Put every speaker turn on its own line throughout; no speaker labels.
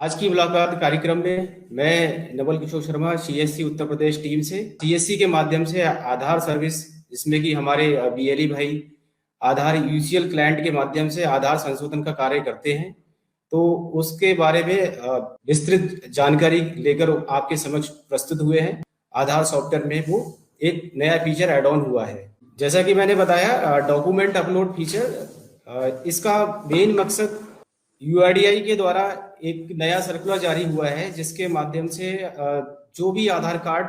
आज की मुलाकात कार्यक्रम में मैं नवल किशोर शर्मा सीएससी उत्तर प्रदेश टीम से सीएससी के माध्यम से आधार सर्विस, जिसमें कि हमारे बीएलई भाई आधार यूसीएल क्लाइंट के माध्यम से आधार संशोधन का कार्य करते हैं। तो उसके बारे में विस्तृत जानकारी लेकर आपके समक्ष प्रस्तुत हुए हैं। आधार सॉफ्टवेयर में वो एक नया फीचर ऐड ऑन हुआ है। जैसा कि मैंने बताया, डॉक्यूमेंट अपलोड फीचर, इसका मेन मकसद यूआईडीआई के द्वारा एक नया सर्कुलर जारी हुआ है, जिसके माध्यम से जो भी आधार कार्ड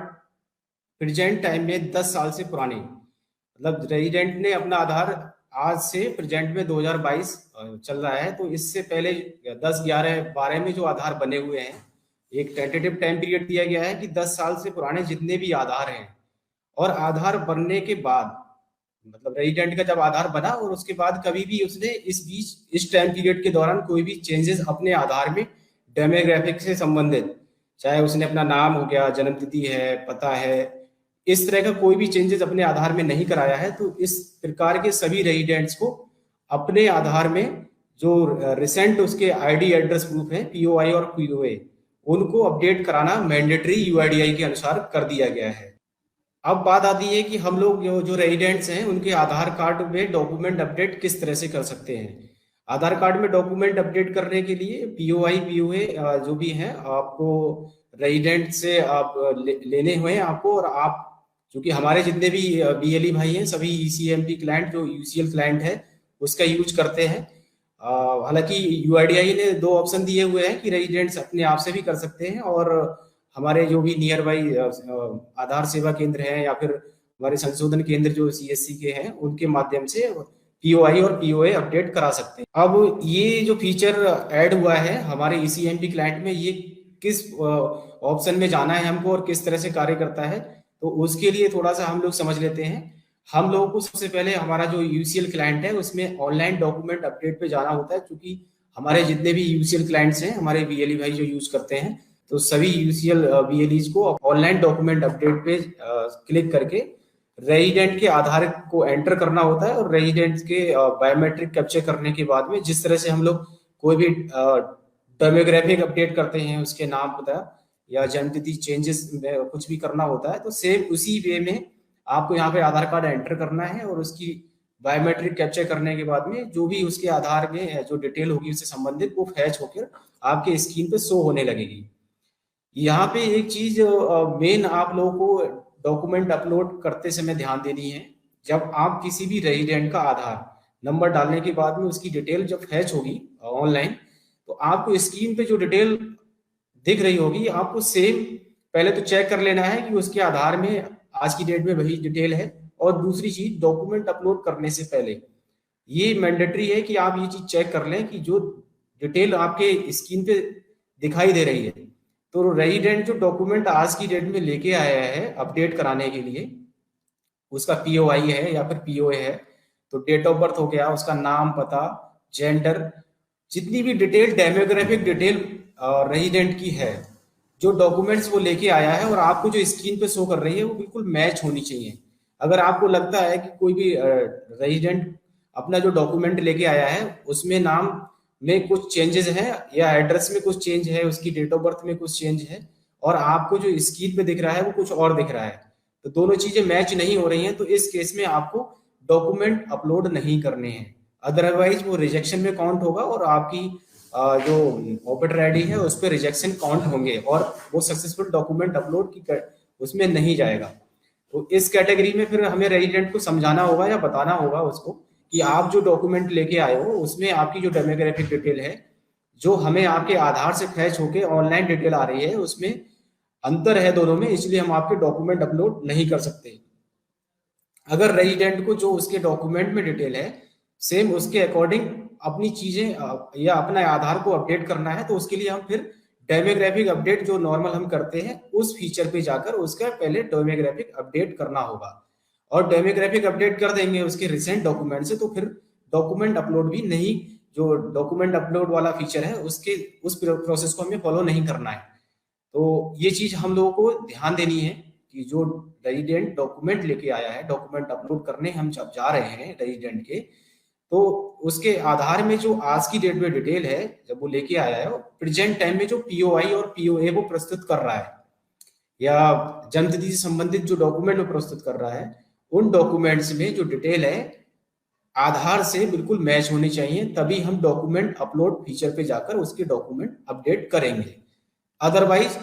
प्रेजेंट टाइम में 10 साल से पुराने, मतलब रेजिडेंट ने अपना आधार आज से प्रेजेंट में 2022 चल रहा है, तो इससे पहले 10, 11, 12 में जो आधार बने हुए हैं, एक टेंटेटिव टाइम पीरियड दिया गया है कि 10 साल से पुराने जितने भी आधार हैं, और आधार बनने के बाद, मतलब रेजिडेंट का जब आधार बना और उसके बाद कभी भी उसने इस बीच इस टाइम पीरियड के दौरान कोई भी चेंजेस अपने आधार में डेमोग्राफिक से संबंधित, चाहे उसने अपना नाम हो गया, जन्म तिथि है, पता है, इस तरह का कोई भी चेंजेस अपने आधार में नहीं कराया है, तो इस प्रकार के सभी रेजिडेंट्स को अपने आधार में जो रिसेंट उसके आईडी एड्रेस प्रूफ है, पीओआई और पीओए, उनको अपडेट कराना मैंडेटरी यूआईडीआई के अनुसार कर दिया गया है। अब बात आती है कि हम लोग जो जो रेजिडेंट्स हैं उनके आधार कार्ड में डॉक्यूमेंट अपडेट किस तरह से कर सकते हैं। आधार कार्ड में डॉक्यूमेंट अपडेट करने के लिए पीओआई पीओए जो भी हैं आपको रेजिडेंट से आप लेने हुए हैं आपको, और आप चूंकि हमारे जितने भी बीएलई भाई हैं सभी ईसीएमपी क्लाइंट जो यूसीएल क्लाइंट है उसका यूज करते हैं। हालांकि यूआईडीआई ने दो ऑप्शन दिए हुए हैं कि रेजिडेंट्स अपने आप से भी कर सकते हैं, और हमारे जो भी नियर बाई आधार सेवा केंद्र हैं या फिर हमारे संशोधन केंद्र जो सीएससी के हैं उनके माध्यम से पीओआई और पीओए अपडेट करा सकते हैं। अब ये जो फीचर ऐड हुआ है हमारे ईसीएमपी क्लाइंट में, ये किस ऑप्शन में जाना है हमको और किस तरह से कार्य करता है, तो उसके लिए थोड़ा सा हम लोग समझ लेते हैं। हम लोगों को सबसे पहले हमारा जो यूसीएल क्लाइंट है उसमें ऑनलाइन डॉक्यूमेंट अपडेट पे जाना होता है, क्योंकि हमारे जितने भी यूसीएल क्लाइंट्स हैं, हमारे बीएलई भाई जो यूज करते हैं, तो सभी यूसीएल बीएलईज को ऑनलाइन डॉक्यूमेंट अपडेट पे क्लिक करके रेजिडेंट के आधार को एंटर करना होता है, और रेजिडेंट के बायोमेट्रिक कैप्चर करने के बाद में जिस तरह से हम लोग कोई भी डेमोग्राफिक अपडेट करते हैं, उसके नाम पता या जन्म तिथि चेंजेस में कुछ भी करना होता है, तो सेम उसी वे में आपको यहाँ पे आधार कार्ड एंटर करना है, और उसकी बायोमेट्रिक कैप्चर करने के बाद में जो भी उसके आधार में जो डिटेल होगी उससे संबंधित वो फैच होकर आपके स्क्रीन पे शो होने लगेगी। यहाँ पे एक चीज मेन आप लोगों को डॉक्यूमेंट अपलोड करते समय ध्यान देनी है। जब आप किसी भी रेजिडेंट का आधार नंबर डालने के बाद में उसकी डिटेल जब फैच होगी ऑनलाइन, तो आपको स्क्रीन पे जो डिटेल दिख रही होगी आपको सेम पहले तो चेक कर लेना है कि उसके आधार में आज की डेट में वही डिटेल है। और दूसरी चीज, डॉक्यूमेंट अपलोड करने से पहले ये मैंडेटरी है कि आप ये चीज चेक कर लें कि जो डिटेल आपके स्क्रीन पे दिखाई दे रही है, तो रेजिडेंट जो डॉक्यूमेंट आज की डेट में लेके आया है अपडेट कराने के लिए, उसका पीओआई है या फिर पीओए है, तो डेट ऑफ बर्थ हो गया, उसका नाम, पता, जेंडर, जितनी भी डिटेल डेमोग्राफिक डिटेल रेजिडेंट की है, जो डॉक्यूमेंट्स वो लेके आया है और आपको जो स्क्रीन पे शो कर रही है वो बिल्कुल मैच होनी चाहिए। अगर आपको लगता है कि कोई भी रेजिडेंट अपना जो डॉक्यूमेंट लेके आया है उसमें नाम में कुछ चेंजेस है या एड्रेस में कुछ चेंज है, उसकी डेट ऑफ बर्थ में कुछ चेंज है, और आपको जो स्क्रीन पे दिख रहा है वो कुछ और दिख रहा है, तो दोनों चीजें मैच नहीं हो रही हैं, तो इस केस में आपको डॉक्यूमेंट अपलोड नहीं करने हैं। अदरवाइज वो रिजेक्शन में काउंट होगा और आपकी जो ऑपरेटर आईडी है उस पर रिजेक्शन काउंट होंगे और वो सक्सेसफुल डॉक्यूमेंट अपलोड की उसमें नहीं जाएगा। तो इस कैटेगरी में फिर हमें रेजिडेंट को समझाना होगा या बताना होगा उसको कि आप जो डॉक्यूमेंट लेके आए हो उसमें आपकी जो डेमोग्राफिक डिटेल है, जो हमें आपके आधार से फैच होके ऑनलाइन डिटेल आ रही है, उसमें अंतर है दोनों में, इसलिए हम आपके डॉक्यूमेंट अपलोड नहीं कर सकते। अगर रेजिडेंट को जो उसके डॉक्यूमेंट में डिटेल है सेम उसके अकॉर्डिंग अपनी चीजें या अपना आधार को अपडेट करना है, तो उसके लिए हम फिर डेमोग्राफिक अपडेट जो नॉर्मल हम करते हैं उस फीचर पे जाकर उसका पहले डेमोग्राफिक अपडेट करना होगा, और डेमोग्राफिक अपडेट कर देंगे उसके रिसेंट डॉक्यूमेंट से, तो फिर डॉक्यूमेंट अपलोड भी नहीं, जो डॉक्यूमेंट अपलोड वाला फीचर है उसके उस प्रोसेस को हमें फॉलो नहीं करना है। तो ये चीज हम लोगों को ध्यान देनी है कि जो रेजिडेंट डॉक्यूमेंट लेके आया है, डॉक्यूमेंट अपलोड करने हम जब जा रहे हैं रेजिडेंट के, तो उसके आधार में जो आज की डेट में डिटेल है जब वो लेके आया है, वो प्रेजेंट टाइम में जो पीओआई और पीओए वो प्रस्तुत कर रहा है या जन्मतिथि से संबंधित जो डॉक्यूमेंट वो प्रस्तुत कर रहा है, उन डॉक्यूमेंट्स में जो डिटेल है आधार से बिल्कुल मैच होनी चाहिए, तभी हम डॉक्यूमेंट अपलोड फीचर पे जाकर उसके डॉक्यूमेंट अपडेट करेंगे। अदरवाइज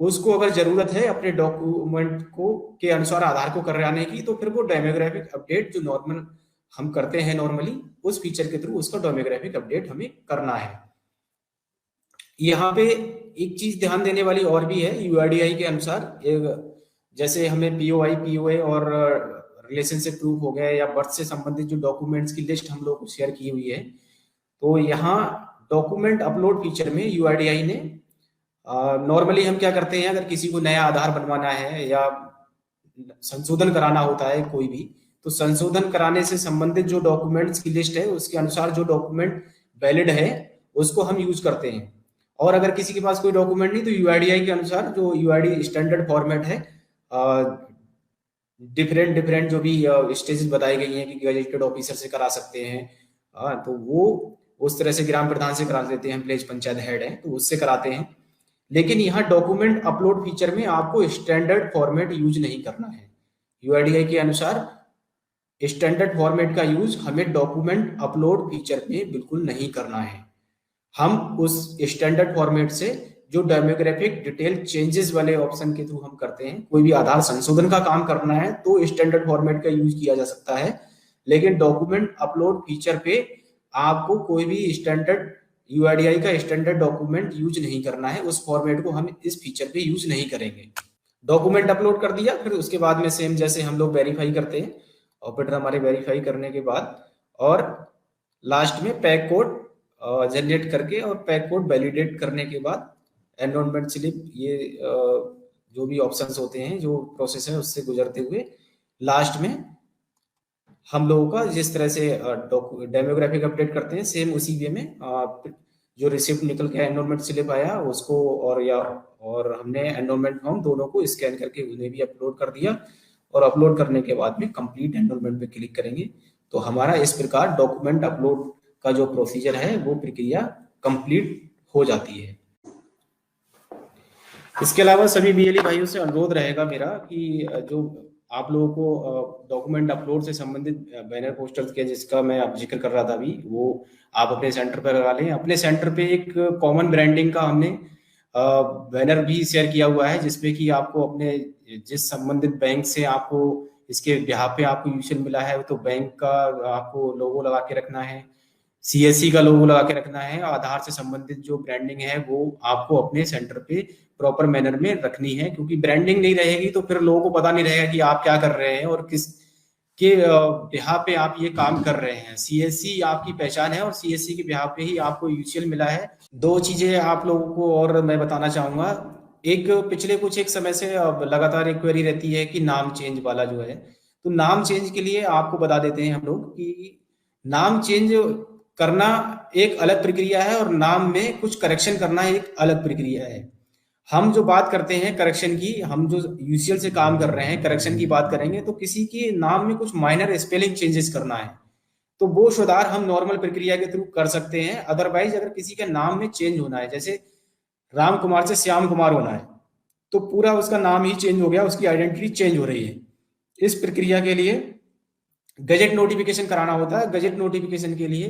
उसको अगर जरूरत है अपने डॉक्यूमेंट को के अनुसार आधार को कराने की, तो फिर वो डेमोग्राफिक अपडेट जो नॉर्मल हम करते हैं नॉर्मली, उस फीचर के थ्रू उसका डेमोग्राफिक अपडेट हमें करना है। यहाँ पे एक चीज ध्यान देने वाली और भी है, यूआईडीआई के अनुसार जैसे हमें पीओआई पीओए और रिलेशनशिप प्रूफ हो गया या बर्थ से संबंधित जो डॉक्यूमेंट्स की लिस्ट हम लोग को शेयर की हुई है, तो यहाँ डॉक्यूमेंट अपलोड फीचर में यूआईडीआई ने नॉर्मली हम क्या करते हैं, अगर किसी को नया आधार बनवाना है या संशोधन कराना होता है कोई भी, तो संशोधन कराने से संबंधित जो डॉक्यूमेंट्स की लिस्ट है उसके अनुसार जो डॉक्यूमेंट वैलिड है उसको हम यूज करते हैं। और अगर किसी के पास कोई डॉक्यूमेंट नहीं, तो यूआईडीआई के अनुसार जो यूआईडी स्टैंडर्ड फॉर्मेट है, डिफरेंट डिफरेंट जो भी स्टेजेस बताई गई हैं कि गजेटेड ऑफिसर से करा सकते हैं, तो वो उस तरह से ग्राम प्रधान से करा देते हैं, विलेज पंचायत हेड है तो उससे कराते हैं। लेकिन यहाँ डॉक्यूमेंट अपलोड फीचर में आपको स्टैंडर्ड फॉर्मेट यूज नहीं करना है। यूआईडीआई के अनुसार स्टैंडर्ड फॉर्मेट का यूज हमें डॉक्यूमेंट अपलोड फीचर में बिल्कुल नहीं करना है। हम उस स्टैंडर्ड फॉर्मेट से जो डेमोग्राफिक डिटेल चेंजेस वाले ऑप्शन के थ्रू हम करते हैं, कोई भी आधार संशोधन का काम करना है तो स्टैंडर्ड फॉर्मेट का यूज किया जा सकता है, लेकिन डॉक्यूमेंट अपलोड फीचर पे आपको कोई भी स्टैंडर्ड यूआईडीआई का स्टैंडर्ड डॉक्यूमेंट यूज नहीं करना है। उस फॉर्मेट को हम इस फीचर पे यूज नहीं करेंगे। डॉक्यूमेंट अपलोड कर दिया, फिर उसके बाद में सेम जैसे हम लोग वेरीफाई करते हैं, ऑपरेटर हमारे वेरीफाई करने के बाद और लास्ट में पैक कोड जनरेट करके और पैक कोड वैलिडेट करने के बाद एनरोलमेंट स्लिप, ये जो भी ऑप्शंस होते हैं जो प्रोसेस है उससे गुजरते हुए लास्ट में हम लोगों का जिस तरह से डेमोग्राफिक अपडेट करते हैं, सेम उसी वे में जो रिसिप्ट निकल के एनरोलमेंट स्लिप आया उसको और हमने एनरोलमेंट फॉर्म दोनों को स्कैन करके उन्हें भी अपलोड कर दिया, और अपलोड करने के बाद में कंप्लीट एनरोलमेंट पे क्लिक करेंगे तो हमारा इस प्रकार डॉक्यूमेंट अपलोड का जो प्रोसीजर है वो प्रक्रिया कंप्लीट हो जाती है। इसके अलावा सभी बीएलई भाइयों से अनुरोध रहेगा मेरा कि जो आप लोगों को डॉक्यूमेंट अपलोड से संबंधित बैनर पोस्टर्स के जिसका मैं अब जिक्र कर रहा था अभी, वो आप अपने सेंटर पर लगा लें। अपने सेंटर पे एक कॉमन ब्रांडिंग का हमने बैनर भी शेयर किया हुआ है, जिसमें कि आपको अपने जिस संबंधित बैंक से आपको इसके बिहाफ पे आपको यूशन मिला है तो बैंक का आपको लोगो लगा के रखना है, सीएससी का लोगो लगा के रखना है, आधार से संबंधित जो ब्रांडिंग है वो आपको अपने सेंटर पे प्रॉपर मैनर में रखनी है, क्योंकि ब्रांडिंग नहीं रहेगी तो फिर लोगों को पता नहीं रहेगा कि आप क्या कर रहे हैं और किस के बिहाफ पे आप ये काम कर रहे हैं। सीएससी आपकी पहचान है और सीएससी के बिहाफ पे ही आपको यूसीएल मिला है। दो चीजें आप लोगों को और मैं बताना चाहूंगा। एक, पिछले कुछ एक समय से लगातार एक क्वेरी रहती है कि नाम चेंज वाला जो है, तो नाम चेंज के लिए आपको बता देते हैं हम लोग कि नाम चेंज करना एक अलग प्रक्रिया है और नाम में कुछ करेक्शन करना एक अलग प्रक्रिया है। हम जो बात करते हैं करेक्शन की, हम जो यूसीएल से काम कर रहे हैं करेक्शन की बात करेंगे, तो किसी के नाम में कुछ माइनर स्पेलिंग चेंजेस करना है तो वो सुधार हम नॉर्मल प्रक्रिया के थ्रू कर सकते हैं। अदरवाइज अगर किसी के नाम में चेंज होना है, जैसे राम कुमार से श्याम कुमार होना है, तो पूरा उसका नाम ही चेंज हो गया, उसकी आइडेंटिटी चेंज हो रही है। इस प्रक्रिया के लिए गजेट नोटिफिकेशन कराना होता है। गजेट नोटिफिकेशन के लिए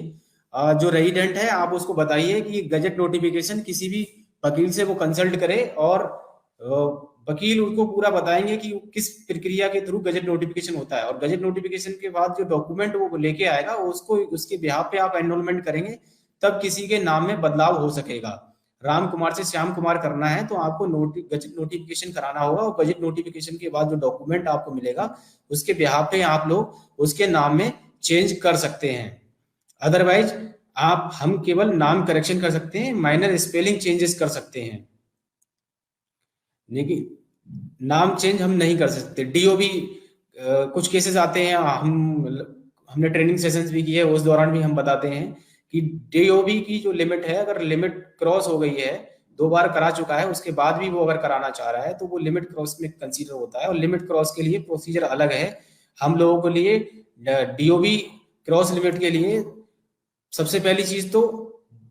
जो रेजिडेंट है आप उसको बताइए कि गजेट नोटिफिकेशन किसी भी वकील से वो कंसल्ट करे और वकील उनको पूरा बताएंगे कि किस प्रक्रिया के थ्रू गजेट नोटिफिकेशन होता है, और गजेट नोटिफिकेशन के बाद जो डॉक्यूमेंट वो लेके आएगा उसको उसके बिहाफ पे आप एनरोलमेंट करेंगे, तब किसी के नाम में बदलाव हो सकेगा। राम कुमार से श्याम कुमार करना है तो आपको गजेट नोटिफिकेशन कराना होगा, और गजेट नोटिफिकेशन के बाद जो डॉक्यूमेंट आपको मिलेगा उसके बिहाफ पे आप लोग उसके नाम में चेंज कर सकते हैं। अदरवाइज हम केवल नाम करेक्शन कर सकते हैं, माइनर स्पेलिंग चेंजेस कर सकते हैं, लेकिन नाम चेंज हम नहीं कर सकते। डीओबी कुछ केसेस आते हैं, हमने ट्रेनिंग सेशंस भी किए, उस दौरान भी हम बताते हैं कि डीओबी की जो लिमिट है, अगर लिमिट क्रॉस हो गई है, 2 बार करा चुका है, उसके बाद भी वो अगर कराना चाह रहा है तो वो लिमिट क्रॉस में कंसीडर होता है, और लिमिट क्रॉस के लिए प्रोसीजर अलग है। हम लोगों के लिए डीओबी क्रॉस लिमिट के लिए सबसे पहली चीज तो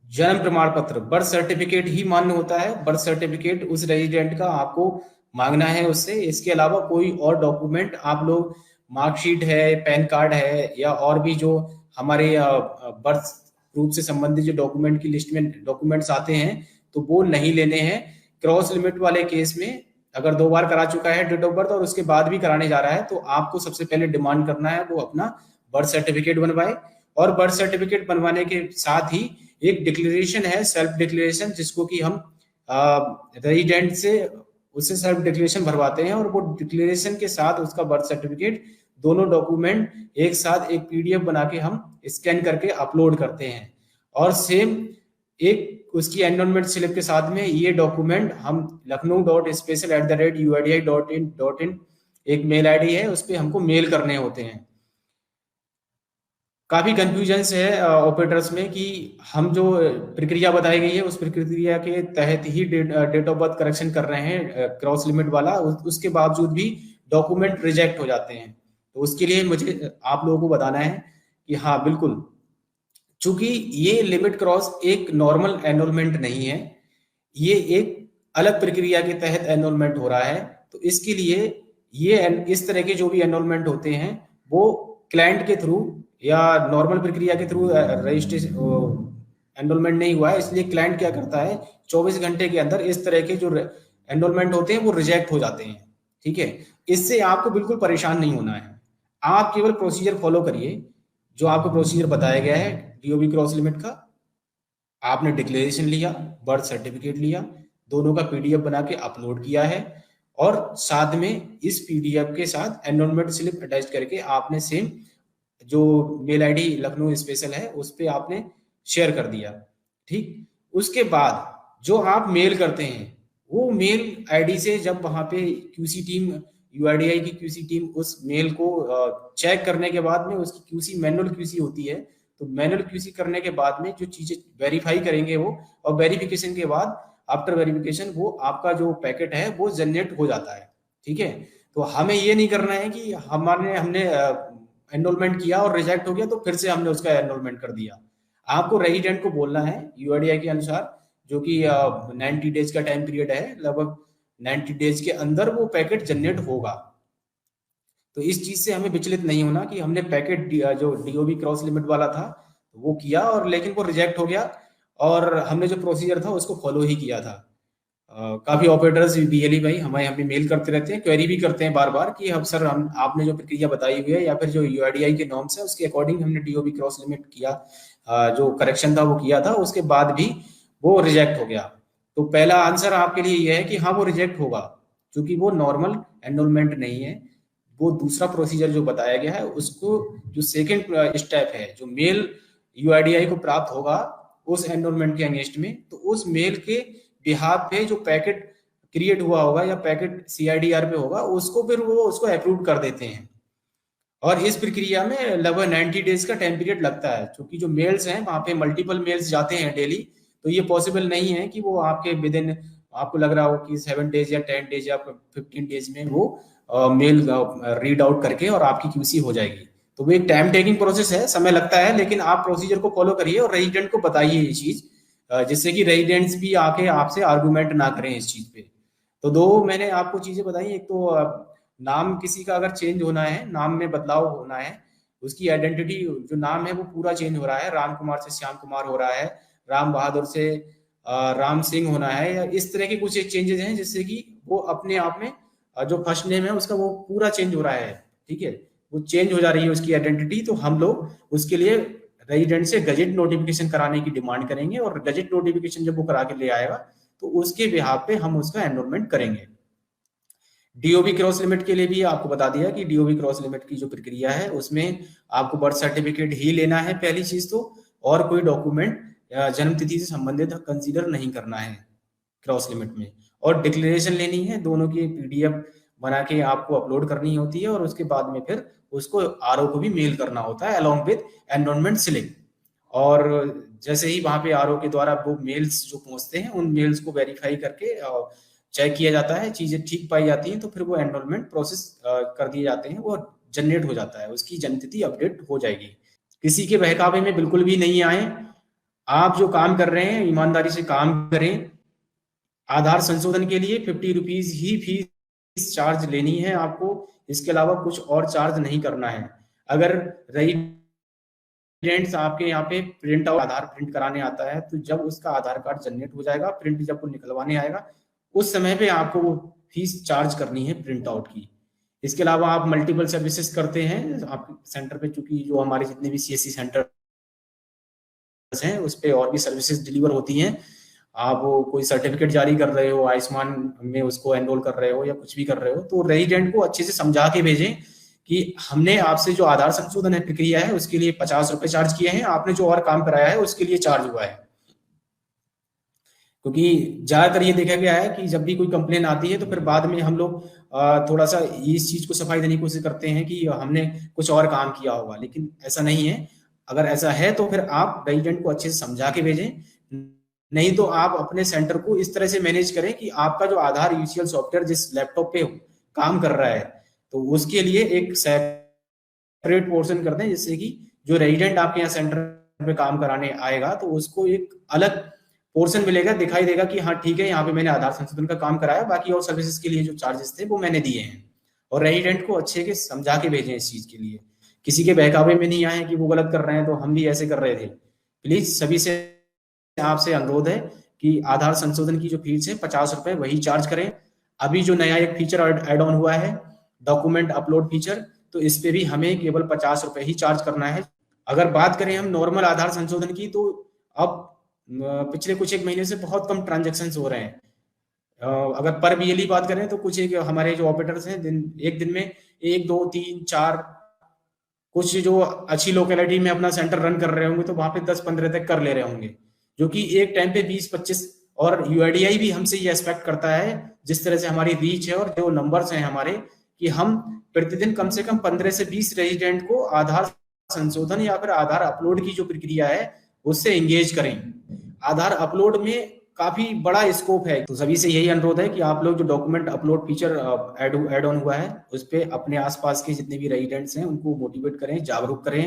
जन्म प्रमाण पत्र, बर्थ सर्टिफिकेट ही मान्य होता है। बर्थ सर्टिफिकेट उस रेजिडेंट का आपको मांगना है उससे। इसके अलावा कोई और डॉक्यूमेंट आप लोग, मार्कशीट है, पैन कार्ड है, या और भी जो हमारे बर्थ प्रूफ से संबंधित जो डॉक्यूमेंट की लिस्ट में डॉक्यूमेंट्स आते हैं, तो वो नहीं लेने हैं। क्रॉस लिमिट वाले केस में अगर 2 बार करा चुका है डेट ऑफ बर्थ और उसके बाद भी कराने जा रहा है, तो आपको सबसे पहले डिमांड करना है वो अपना बर्थ सर्टिफिकेट बनवाए। और बर्थ सर्टिफिकेट बनवाने के साथ ही एक डिक्लेरेशन है, सेल्फ डिक्लेरेशन, जिसको कि हम रेजिडेंट से उससे सेल्फ डिक्लेरेशन भरवाते हैं, और वो डिक्लेरेशन के साथ उसका बर्थ सर्टिफिकेट, दोनों डॉक्यूमेंट एक साथ एक पीडीएफ बना के हम स्कैन करके अपलोड करते हैं। और सेम एक उसकी एनरोलमेंट स्लिप के साथ में ये डॉक्यूमेंट हम lakhnau.special@uidi.in एक मेल आईडी है, उस पर हमको मेल करने होते हैं। काफी कंफ्यूजन है ऑपरेटर्स में कि हम जो प्रक्रिया बताई गई है उस प्रक्रिया के तहत ही डेट ऑफ बर्थ करेक्शन कर रहे हैं क्रॉस लिमिट वाला, उसके बावजूद भी डॉक्यूमेंट रिजेक्ट हो जाते हैं। तो उसके लिए मुझे आप लोगों को बताना है कि हाँ बिल्कुल, चूंकि ये लिमिट क्रॉस एक नॉर्मल एनरोलमेंट नहीं है, ये एक अलग प्रक्रिया के तहत एनरोलमेंट हो रहा है। तो इसके लिए ये इस तरह के जो भी एनरोलमेंट होते हैं वो क्लाइंट के थ्रू या नॉर्मल प्रक्रिया के थ्रू रजिस्ट्रेशन एनरोलमेंट नहीं हुआ है, इसलिए क्लाइंट क्या करता है 24 घंटे के अंदर इस तरह के जो एनरोलमेंट होते हैं वो रिजेक्ट हो जाते हैं। ठीक है, इससे आपको बिल्कुल परेशान नहीं होना है। आप केवल प्रोसीजर फॉलो करिए जो आपको प्रोसीजर बताया गया है डीओबी क्रॉस लिमिट का। आपने डिक्लेरेशन लिया, बर्थ सर्टिफिकेट लिया, दोनों का पीडीएफ बना के अपलोड किया है, और साथ में इस पीडीएफ के साथ एनरोलमेंट स्लिप अटैच करके आपने सेम जो मेल आईडी लखनऊ स्पेशल है उस पर आपने शेयर कर दिया। ठीक, उसके बाद जो आप मेल करते हैं वो मेल आईडी से जब वहां पे क्यूसी टीम, यूआईडीआई की क्यूसी टीम उस मेल को चेक करने के बाद में उसकी क्यूसी मैनुअल क्यूसी होती है, तो मैनुअल क्यूसी करने के बाद में जो चीजें वेरीफाई करेंगे वो, और वेरिफिकेशन के बाद आफ्टर वेरिफिकेशन वो आपका जो पैकेट है वो जनरेट हो जाता है। ठीक है, तो हमें ये नहीं करना है कि हमने एनरोलमेंट किया और रिजेक्ट हो गया तो फिर से हमने उसका एनरोलमेंट कर दिया। आपको रेजिडेंट को बोलना है यूआईडीआई के अनुसार, जो कि 90 डेज का टाइम पीरियड है, लगभग 90 डेज के अंदर वो पैकेट जनरेट होगा। तो इस चीज से हमें विचलित नहीं होना कि हमने पैकेट जो डीओबी क्रॉस लिमिट वाला था वो किया और लेकिन वो रिजेक्ट हो गया, और हमने जो प्रोसीजर था उसको फॉलो ही किया था। काफी ऑपरेटर्स बीएलई भाई हमें मेल करते रहते हैं, क्वेरी भी करते हैं बार बार कि अब सर हम आपने जो प्रक्रिया बताई हुई है या फिर जो यूआईडीआई के नॉर्म्स है उसके अकॉर्डिंग हमने डीओबी क्रॉस लिमिट किया, जो करेक्शन था वो किया था, उसके बाद भी वो रिजेक्ट हो गया। तो पहला आंसर आपके लिए यह है कि हाँ वो रिजेक्ट होगा, क्योंकि वो नॉर्मल एनरोलमेंट नहीं है। वो दूसरा प्रोसीजर जो बताया गया है उसको, जो सेकेंड स्टेप है, जो मेल यूआईडीआई को प्राप्त होगा उस एनरोलमेंट के अगेंस्ट में, तो उस मेल के बिहाफ पे जो पैकेट क्रिएट हुआ होगा या पैकेट सीआईडीआर पे होगा उसको फिर वो उसको अप्रूव कर देते हैं। और इस प्रक्रिया में लगभग 90 डेज का टाइम पीरियड लगता है, क्योंकि जो मेल्स हैं वहां पे मल्टीपल मेल्स जाते हैं डेली, तो ये पॉसिबल नहीं है कि वो आपके विद इन, आपको लग रहा हो कि 7 डेज या 10 डेज या 15 डेज में वो मेल रीड आउट करके और आपकी क्यूसी हो जाएगी। तो वो एक टाइम टेकिंग प्रोसेस है, समय लगता है, लेकिन आप प्रोसीजर को फॉलो करिए और रेजिडेंट को बताइए ये चीज, जिससे कि रेजिडेंट्स भी आके आपसे आर्गुमेंट ना करें इस चीज पे। तो दो मैंने आपको चीजें बताई, एक तो नाम किसी का अगर चेंज होना है, नाम में बदलाव होना है, उसकी आइडेंटिटी, जो नाम है वो पूरा चेंज हो रहा है, राम कुमार से श्याम कुमार हो रहा है, राम बहादुर से राम सिंह होना है, या इस तरह के कुछ चेंजेस हैं जिससे कि वो अपने आप में जो फर्स्ट नेम है उसका वो पूरा चेंज हो रहा है। ठीक है, वो चेंज हो जा रही है उसकी आइडेंटिटी, तो हम लोग उसके लिए रेजिडेंट से गजेट नोटिफिकेशन कराने की डिमांड करेंगे, और गजेट नोटिफिकेशन जब वो करा के ले आएगा तो उसके बिहाफ पे हम उसका एनरोलमेंट करेंगे। डीओबी क्रॉस लिमिट के लिए भी आपको बता दिया कि डीओबी क्रॉस लिमिट की जो प्रक्रिया है उसमें आपको बर्थ सर्टिफिकेट ही लेना है पहली चीज तो, और कोई डॉक्यूमेंट जन्म तिथि से संबंधित कंसीडर नहीं करना है क्रॉस लिमिट में, और डिक्लेरेशन लेनी है, दोनों की पीडीएफ बना के आपको अपलोड करनी होती है, और उसके बाद में फिर उसको आरओ को भी मेल करना होता है अलोंग विद एनरोलमेंट स्लिप। और जैसे ही वहां पे आरओ के द्वारा वो मेल्स जो पहुंचते हैं उन मेल्स को वेरीफाई करके चेक किया जाता है, चीजें ठीक पाई जाती हैं, तो फिर वो एनरोलमेंट प्रोसेस कर दिए जाते हैं, वो जनरेट हो जाता है, उसकी जन्मतिथि अपडेट हो जाएगी। किसी के बहकावे में बिल्कुल भी नहीं आए। आप जो काम कर रहे हैं ईमानदारी से काम करें। आधार संशोधन के लिए 50 रुपीज ही फीस चार्ज लेनी है आपको, इसके अलावा कुछ और चार्ज नहीं करना है। अगर रही रेजिडेंट्स आपके यहाँ पे प्रिंट आउट आधार प्रिंट कराने आता है, तो जब उसका आधार कार्ड जनरेट हो जाएगा, प्रिंट जब वो निकलवाने आएगा, उस समय पे आपको वो फीस चार्ज करनी है प्रिंट आउट की। इसके अलावा आप मल्टीपल सर्विसेज करते हैं आप सेंटर पे, चूंकि जो हमारे जितने भी सीएससी सेंटर हैं उस पे और भी सर्विसेज डिलीवर होती हैं। आप कोई सर्टिफिकेट जारी कर रहे हो, आयुष्मान में उसको एनरोल कर रहे हो या कुछ भी कर रहे हो, तो रेजिडेंट को अच्छे से समझा के भेजें कि हमने आपसे जो आधार संशोधन प्रक्रिया है उसके लिए 50 रुपए चार्ज किए हैं, आपने जो और काम कराया है उसके लिए चार्ज हुआ है। क्योंकि ज्यादातर ये देखा गया है कि जब भी कोई कंप्लेन आती है तो फिर बाद में हम लोग थोड़ा सा इस चीज को सफाई देने की कोशिश करते हैं कि हमने कुछ और काम किया होगा, लेकिन ऐसा नहीं है। अगर ऐसा है तो फिर आप रेजिडेंट को अच्छे से समझा के भेजें, नहीं तो आप अपने सेंटर को इस तरह से मैनेज करें कि आपका जो आधार यूसीएल सॉफ्टवेयर जिस लैपटॉप पे काम कर रहा है तो उसके लिए एक सेपरेट पोर्शन कर दें, जिससे कि जो रेजिडेंट आपके यहाँ सेंटर पे काम कराने आएगा तो उसको एक अलग पोर्शन मिलेगा, दिखाई देगा कि हाँ ठीक है, यहाँ पे मैंने आधार संशोधन का काम कराया, बाकी और सर्विसेज के लिए जो चार्जेस थे वो मैंने दिए हैं। और रेजिडेंट को अच्छे के समझा के भेजें इस चीज के लिए, किसी के बहकावे में नहीं आए कि वो गलत कर रहे हैं तो हम भी ऐसे कर रहे थे। प्लीज सभी से आपसे अनुरोध है कि आधार संशोधन की जो फीस है 50 रुपए वही चार्ज करें। अभी जो नया एक फीचर एड ऑन हुआ है डॉक्यूमेंट अपलोड फीचर, तो इस पे भी हमें केवल 50 रुपए ही चार्ज करना है। अगर बात करें हम नॉर्मल आधार संशोधन की, तो अब पिछले कुछ एक महीने से बहुत कम ट्रांजेक्शन हो रहे हैं। अगर पर बीएलई बात करें तो कुछ एक हमारे जो ऑपरेटर्स हैं एक दिन में 1 2 3 4 कुछ जो अच्छी लोकेलिटी में अपना सेंटर रन कर रहे होंगे तो वहां पे 10-15 तक कर ले रहे होंगे, जो कि एक टाइम पे 20-25। और यूआईडीआई भी हमसे ये एक्सपेक्ट करता है, जिस तरह से हमारी रीच है और जो नंबर्स हैं हमारे, कि हम प्रतिदिन कम से कम 15 से 20 रेजिडेंट को आधार संशोधन या फिर आधार अपलोड की जो प्रक्रिया है उससे एंगेज करें। आधार अपलोड में काफी बड़ा स्कोप है, तो सभी से यही अनुरोध है कि आप लोग जो document upload feature add on हुआ है उस पे अपने आसपास के जितने भी रेजिडेंट्स हैं उनको मोटिवेट करें, जागरूक करें